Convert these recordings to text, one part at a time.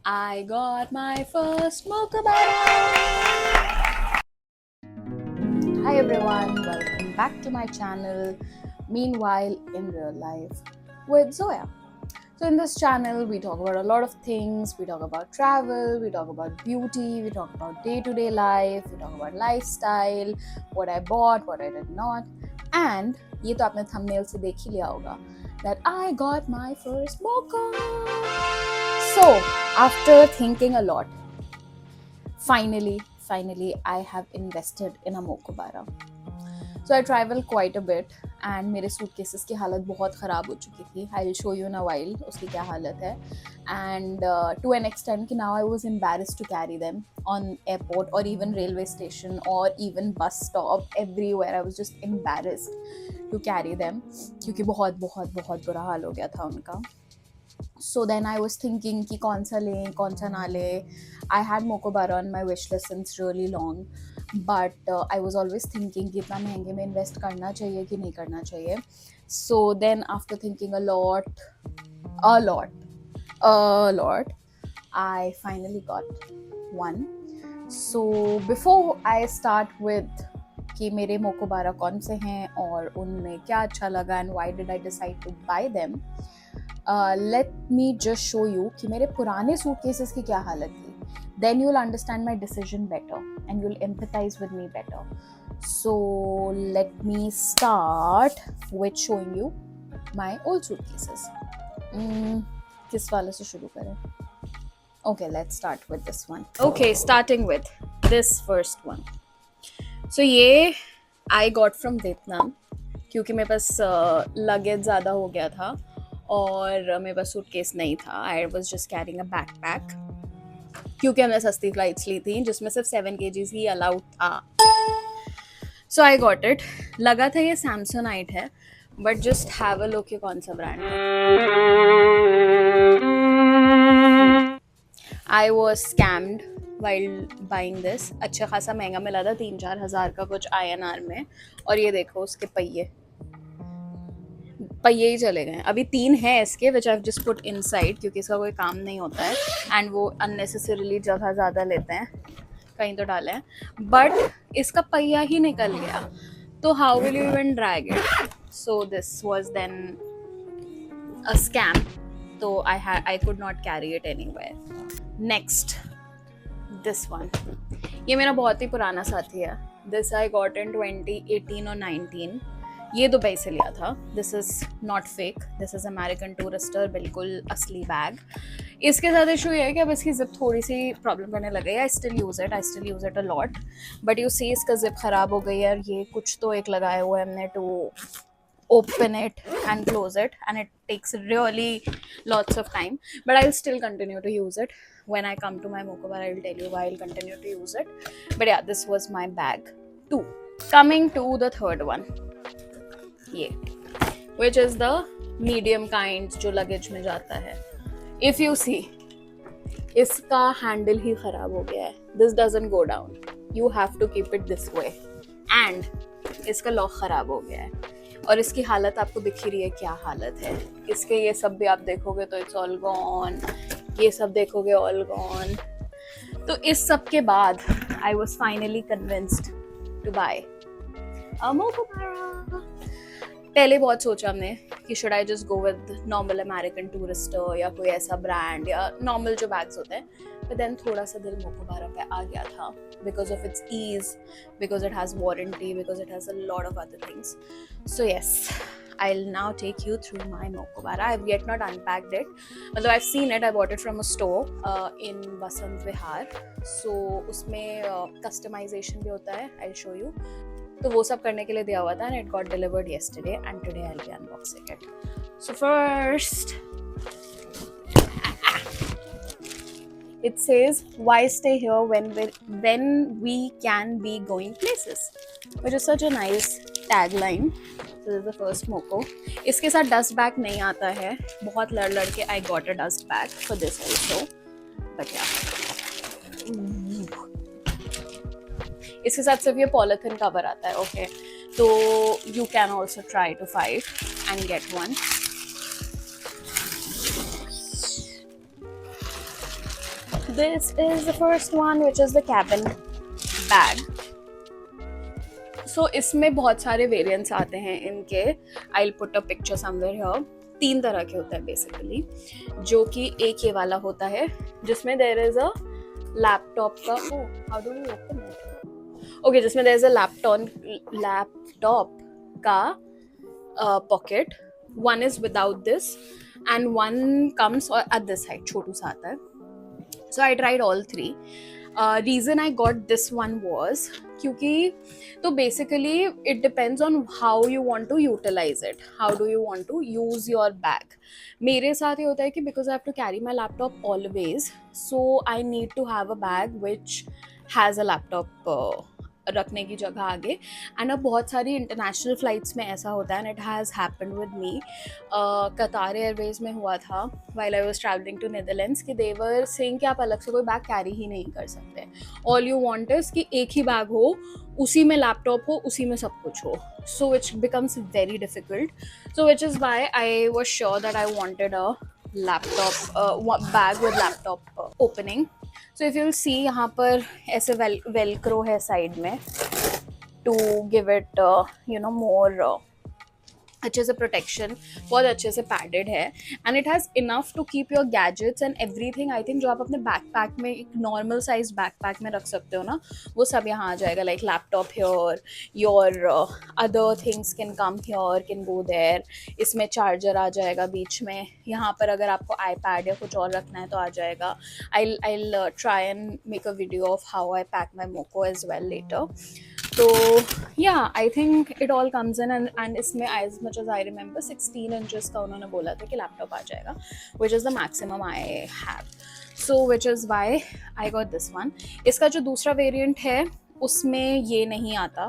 I got my first mocha bottle. Hi everyone, welcome back to my channel, Meanwhile in Real Life with Zoya. So in this channel, we talk about a lot of things. We talk about travel, we talk about beauty, we talk about day-to-day life, we talk about lifestyle, what I bought, what I did not. And ये तो आपने thumbnail से देख ही लिया होगा that I got my first mocha. So after thinking a lot, finally I have invested in a mocha bara. So I travel quite a bit and मेरे suitcases की हालत बहुत ख़राब हो चुकी थी. I'll show you in a while उसकी क्या हालत है. And to an extent कि now I was embarrassed to carry them on airport or even railway station or even bus stop. Everywhere I was just embarrassed to carry them क्योंकि बहुत बहुत बहुत बुरा हाल हो गया था उनका. So then I was thinking कि कौन सा लें कौन सा ना लें. I had Mocha Bara on my wish list since really long. But I was always thinking कि इतना महंगे में invest करना चाहिए कि नहीं करना चाहिए. So then after thinking a lot, I finally got one. So before I start with कि मेरे Mocha Bara कौन से हैं और उनमें क्या अच्छा लगा and why did I decide to buy them, let me just show you कि मेरे पुराने सूटकेसेस की क्या हालत थी. Then you'll understand my decision better and you'll empathize with me better. So let me start with showing you my old suitcases. किस वाले से शुरू करें? Okay, let's start with this one. Okay, starting with this first one. So ये I got from Vietnam क्योंकि मेरे पास luggage ज़्यादा हो गया था और मेरे पास सूटकेस नहीं था. I was just carrying a backpack क्योंकि हमने सस्ती फ्लाइट्स ली थी जिसमें सिर्फ 7 kgs ही अलाउड था. सो आई गॉट इट. लगा था ये सैमसोनाइट है but just have a look ये कौन सा ब्रांड है. I was scammed while buying this. अच्छा खासा महंगा मिला था 3-4 हज़ार का कुछ INR में. और ये देखो उसके पहिए ही चले गए. अभी 3 हैं इसके विच आई जस्ट पुट इनसाइड क्योंकि इसका कोई काम नहीं होता है एंड वो अननेसेसरीली जगह ज़्यादा लेते हैं. कहीं तो डाले हैं बट इसका पहिया ही निकल गया. तो how will you even drag it. So this was then a scam. तो I could not carry it anywhere. Next this one. ये मेरा बहुत ही पुराना साथी है. दिस आई गॉट इन 2018 और 19. ये दुबई से लिया था. This is not fake, this is American Tourister, बिल्कुल असली बैग. इसके साथ इशू ये है कि अब इसकी जिप थोड़ी सी प्रॉब्लम करने लग गई है. I still use it a lot but you see इसका जिप ख़राब हो गई है. और ये कुछ तो एक लगाए हुए हमने to open it and close it and it takes really lots of time but I'll still continue to use it. When I come to my Mocha Bara I'll tell you why I'll continue to use it. But yeah, this was my bag 2. Coming to the third one, ये which is the medium kind जो luggage में जाता है. If you see इसका handle ही खराब हो गया है. This doesn't go down, you have to keep it this way and इसका लॉक खराब हो गया है और इसकी हालत आपको दिख ही रही है क्या हालत है इसके. ये सब भी आप देखोगे तो इट्स ऑल गॉन. ये सब देखोगे ऑल गॉन. तो इस सब के बाद I was finally convinced to buy a Mokobara. पहले बहुत सोचा हमने कि should I just go with normal American Tourister या कोई ऐसा ब्रांड या नॉर्मल जो बैग्स होते हैं. बट देन थोड़ा सा दिल मोका बारा पे आ गया था because of its ease, because it has warranty, because it has a lot of other things. So yes, I'll now take you through my Mocha Bara. I've yet not unpacked it. Although I've seen it, I bought it from a store in Vasant Vihar. So उसमें customization भी होता है. I'll show you. तो वो सब करने के लिए दिया हुआ था and it got delivered yesterday and today I'll be unboxing it. So first, it says why stay here when we can be going places, which is such a nice tagline. So this is the first Moco. इसके साथ dust bag नहीं आता है. बहुत लड़ के I got a dust bag for this also. But yeah. इसके साथ सिर्फ ये पॉलिथीन कवर आता है. ओके, तो you can also try to fight and get one. This is the first one, which is the cabin bag. So इसमें बहुत सारे वेरिएंट्स आते हैं इनके. I'll put a picture somewhere here. 3 तरह के होते हैं बेसिकली, जो कि एक ये वाला होता है जिसमें there is a लैपटॉप का, how do you open it? Okay, जिसमें there is a लैपटॉप का pocket. One is without this and one comes at this side, छोटू सा आता है. So I tried all 3. Reason I got this one was क्योंकि तो basically it depends on how you want to utilize it, how do you want to use your bag. मेरे साथ ये होता है कि because I have to carry my laptop always, so I need to have a bag which has a laptop रखने की जगह आगे. एंड अब बहुत सारी इंटरनेशनल फ़्लाइट्स में ऐसा होता है, and it has happened with me. Qatar Airways में हुआ था while I was travelling to Netherlands कि दे वर सेइंग कि आप अलग से कोई बैग कैरी ही नहीं कर सकते. ऑल यू वांट इज कि एक ही बैग हो, उसी में लैपटॉप हो, उसी में सब कुछ हो. So which becomes very difficult. So which is why I was sure that I wanted a laptop bag with laptop opening. So if you'll see यहाँ पर ऐसे वेलक्रो है साइड में टू गिव इट मोर अच्छे से protection. बहुत अच्छे से पैडेड है and it has enough to keep your gadgets and everything. I think जो आप अपने बैकपैक में एक नॉर्मल साइज बैकपैक में रख सकते हो ना, वो सब यहाँ आ जाएगा. Like laptop here, your other things can come here, can go there. इसमें चार्जर आ जाएगा बीच में. यहाँ पर अगर आपको आईपैड या कुछ और रखना है तो आ जाएगा. I'll try and make a video of how I pack my Moco as well later. So yeah, I think it all comes in and इसमें as much as I remember 16 inches का उन्होंने बोला था कि लैपटॉप आ जाएगा, which is the maximum I have. So which is why I got this one. इसका जो दूसरा वेरिएंट है उसमें ये नहीं आता.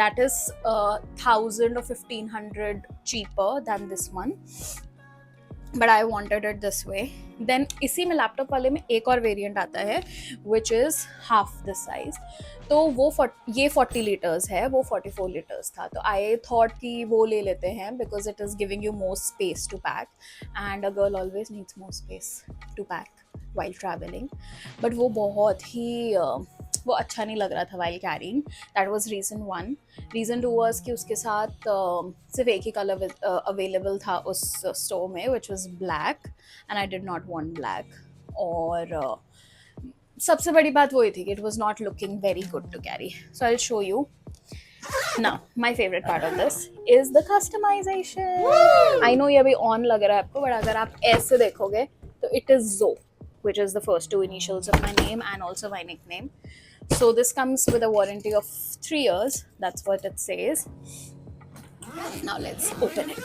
That is 1000 or 1500 cheaper than this one. But I wanted it this way. Then इसी में लैपटॉप वाले में एक और वेरिएंट आता है which is half this size. तो वो ये 40 लीटर्स है, वो 44 लीटर्स था. तो आई थॉट कि वो ले लेते हैं because it is giving you more space to pack, and a girl always needs more space to pack while travelling. But वो बहुत ही वो अच्छा नहीं लग रहा था while carrying. That was reason 1. Reason 2 was कि उसके साथ सिर्फ एक ही कलर अवेलेबल था उस स्टोर में, which was black, and I did not want black. और सबसे बड़ी बात वही थी कि it was not looking very good to carry. So I will show you. Now, my favorite part of this is the customization. I know ये अभी on लग रहा है आपको, but अगर आप ऐसे देखोगे तो it is Zo, which is the first 2 initials of my name and also my nickname. So this comes with a warranty of 3 years. That's what it says. Now let's open it.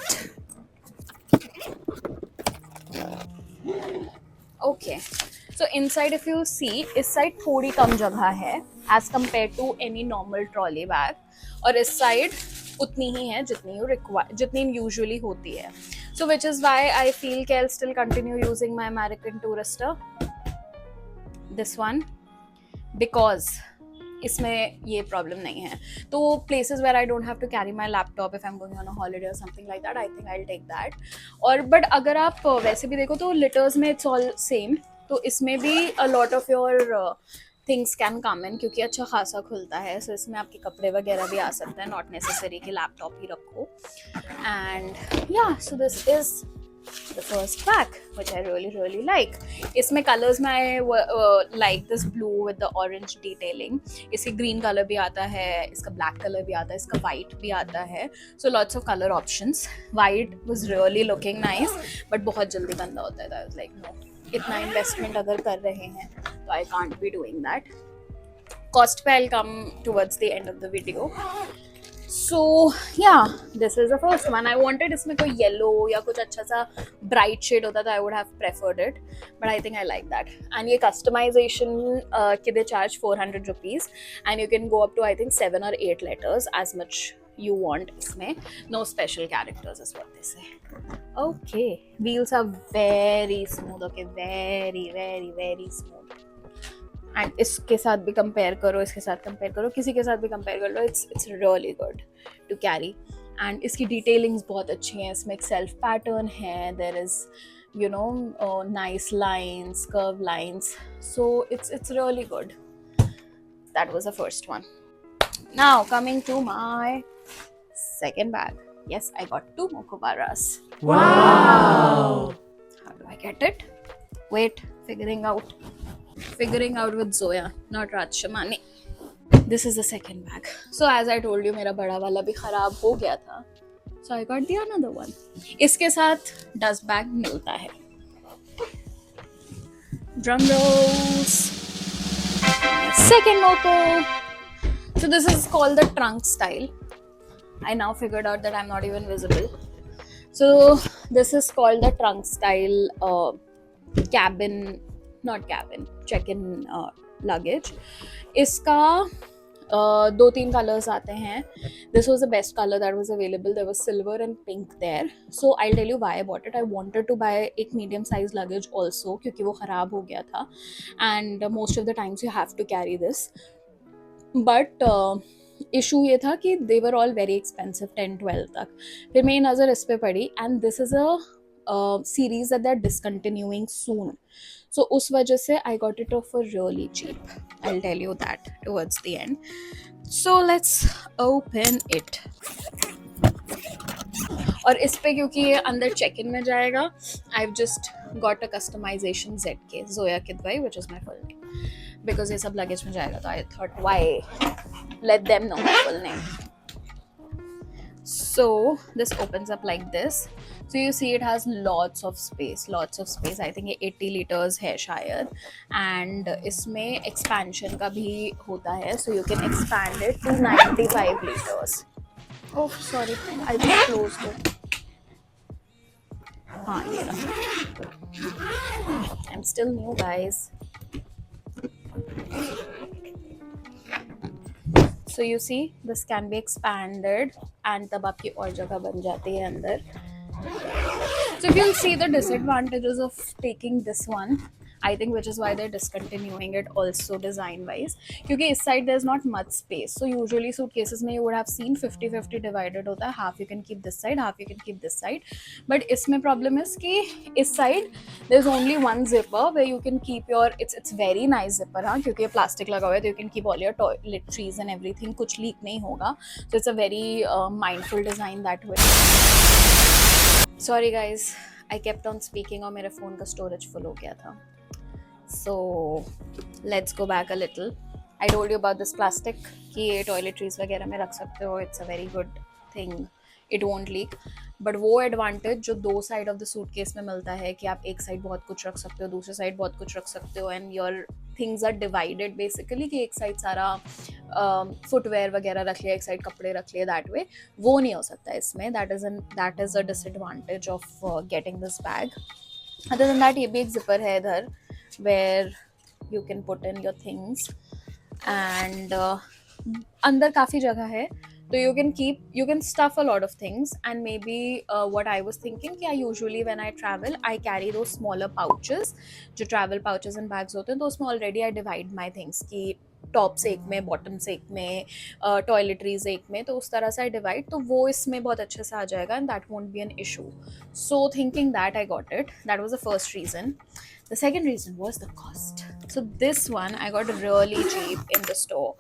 Okay. So inside if you see, इस side थोड़ी कम जगह है as compared to any normal trolley bag. और इस side उतनी ही है जितनी usually होती है. So which is why I feel कि I'll still continue using my American Tourister. This one. Because इसमें ये प्रॉब्लम नहीं है. तो places where I don't have to carry my laptop if I'm going on a holiday or something like that, I think I'll take that. और but अगर आप वैसे भी देखो तो litters में it's all same. तो इसमें भी a lot of your things can come in क्योंकि अच्छा खासा खुलता है. So इसमें आपके कपड़े वगैरह भी आ सकते हैं, not necessary कि laptop ही रखो. And yeah, so this is the first pack, which I really like. इसमें colors में I like this blue with the orange detailing. इसकी green color भी आता है, इसका black color भी आता है, इसका white भी आता है. So lots of color options. White was really looking nice, but बहुत जल्दी गंदा होता है. I was like no, इतना investment अगर कर रहे हैं तो I can't be doing that. Cost पे I'll come towards the end of the video. So yeah, this is the first one. I wanted इसमें कोई yellow या कुछ अच्छा सा bright shade होता तो I would have preferred it, but I think I like that. And ये customization के they charge 400 rupees and you can go up to I think 7 or 8 letters as much you want इसमें. No special characters is what they say. Okay, wheels are very smooth. Okay, very smooth. And इसके साथ भी compare करो, इसके साथ compare करो, किसी के साथ भी कंपेयर कर लो. It's really good to carry. And इसकी डिटेलिंग्स बहुत अच्छी हैं. इसमें एक सेल्फ पैटर्न है, there is nice lines, curved lines. So it's really good. That was the first one. Now coming to my second bag. Yes, I got two Mokobaras. Wow! How do I get it? Wait, figuring out with Zoya, not Rajshamani. This is the second bag. So as I told you, मेरा बड़ा वाला भी खराब हो गया था. So I got the another one. इसके साथ dust bag मिलता है. Drum rolls. Second Moko. So this is called the trunk style. I now figured out that I'm not even visible. So this is called the trunk style cabin, not cabin, check-in luggage. इसका दो तीन colours आते हैं. This was the best color that was available. There was silver and pink there. So I'll tell you why I bought it. I wanted to buy एक medium size luggage also क्योंकि वो ख़राब हो गया था. And most of the times you have to carry this. But issue ये था कि they were all very expensive 10-12 तक. फिर मेरी नज़र इस पे पड़ी and this is a series that they're discontinuing soon. So उस वजह से I got it off for really cheap. I'll tell you that towards the end. So let's open it. और इस पे क्योंकि ये अंदर चेक इन में जाएगा, I've just got a customization ZK, Zoya Kidwai, which is my full name. Because ये सब लगेज में जाएगा तो I thought why let them know my full name. So this opens up like this. So you see it has lots of space. I think ये 80 liters है शायद. And इसमें expansion का भी होता है. So you can expand it to 95 liters. Oh, sorry, I just closed it. हाँ ये रहा. I'm still new, guys. So you see, this can be expanded and तब आपकी और जगह बन जाती है अंदर. So if you'll see the disadvantages of taking this one, I think which is why they're discontinuing it also design wise. क्योंकि इस side there's not much space. So usually suitcases में you would have seen 50-50 divided होता है. Half you can keep this side, half you can keep this side. But इसमें problem is कि इस side there's only one zipper where you can keep your, it's very nice zipper हाँ, क्योंकि ये plastic लगा हुआ है तो you can keep all your toiletries and everything, कुछ leak नहीं होगा. So it's a very mindful design that way. Sorry guys, I kept on speaking और मेरे phone का storage full हो गया था. So let's go back a little. I told you about this plastic कि ये toiletries वगैरह में रख सकते हो. It's a very good thing. It won't leak. But वो advantage जो दो side of the suitcase में मिलता है कि आप एक side बहुत कुछ रख सकते हो, दूसरे side बहुत कुछ रख सकते हो, and your things are divided basically कि एक side सारा footwear वगैरह रख लिया, एक side कपड़े रख लिए, that way वो नहीं हो सकता इसमें. That is a disadvantage of getting this bag. Other than that ये भी एक zipper है इधर where you can put in your things and अंदर काफ़ी जगह है तो you can stuff a lot of things. And maybe what I was thinking कि I usually when I travel I carry those smaller pouches जो travel pouches and bags होते हैं तो उसमें already I divide my things कि tops एक में, bottoms एक में, टॉयलेटरीज एक में, तो उस तरह से डिवाइड तो वो इसमें बहुत अच्छे से आ जाएगा and that won't be an issue. So thinking that I got it. That was the first reason. The second reason was the cost. So this one I got really cheap in the store.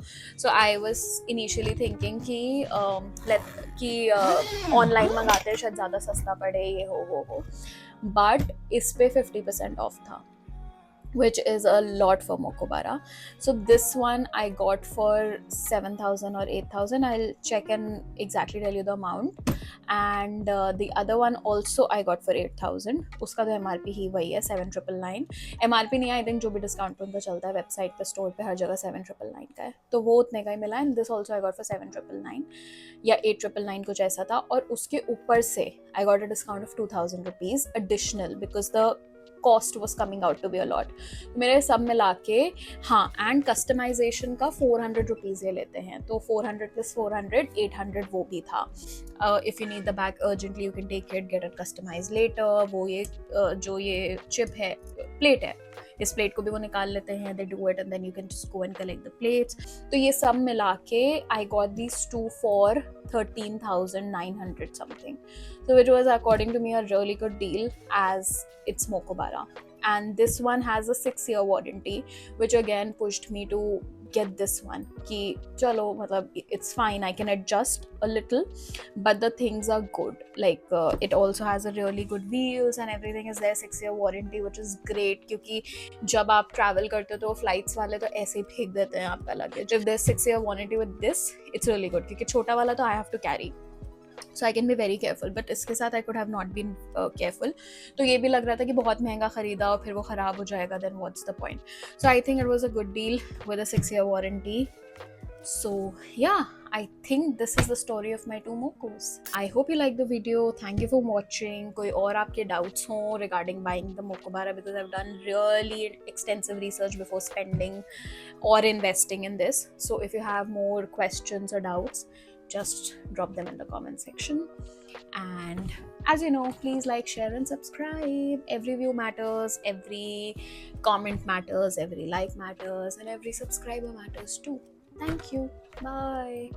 So I was initially thinking कि online मंगाते हैं शायद ज़्यादा सस्ता पड़े ये हो. But इस पे 50% off था, which is a lot for Mokobara. So this one I got for 7,000 or 8,000. I'll check and exactly tell you the amount. And the other one also I got for 8,000. उसका तो MRP ही वही है 7,999. MRP नहीं है, I think जो भी discount उनका चलता है वेबसाइट पे, स्टोर पे, हर जगह 7,999 का है, तो वो उतने का ही मिला. And this also I got for 7,999 या 8,999 कुछ ऐसा था. और उसके ऊपर से I got a discount of 2,000 rupees additional because the cost was coming out to be a lot. मेरे सब मिला के हाँ, एंड कस्टमाइजेशन का 400 रुपीज़ ये लेते हैं, तो 400 + 400 800 वो भी था. If you need the bag urgently you can take it, get it customize later. वो ये जो ये चिप है, प्लेट है, इस प्लेट को भी वो निकाल लेते हैं, they do it and then you can just go and collect the plates. तो ये सब मिला के I got these two for 13,900 something, so which was according to me a really good deal as it's Mokobara. And this one has a 6-year warranty, which again pushed me to get this one कि चलो मतलब it's fine, I can adjust a little, but the things are good, like it also has a really good wheels and everything is there, 6-year warranty, which is great क्योंकि जब आप travel करते हो तो flights वाले तो ऐसे ही फेंक देते हैं आपका luggage. If there's 6-year warranty with this, it's really good क्योंकि छोटा वाला तो I have to carry, so I can be very careful, but इसके साथ I could have not been careful. तो ये भी लग रहा था कि बहुत महंगा खरीदा और फिर वो ख़राब हो जाएगा, then what's the point? So I think it was a good deal with a 6-year warranty. So yeah, I think this is the story of my two Mokos. I hope you liked the video. Thank you for watching. कोई और आपके doubts हो regarding buying the Mokobara, because I've done really extensive research before spending or investing in this. So if you have more questions or doubts, just drop them in the comment section. And as you know, please like, share and subscribe. Every view matters, every comment matters, every like matters, and every subscriber matters too. Thank you. Bye.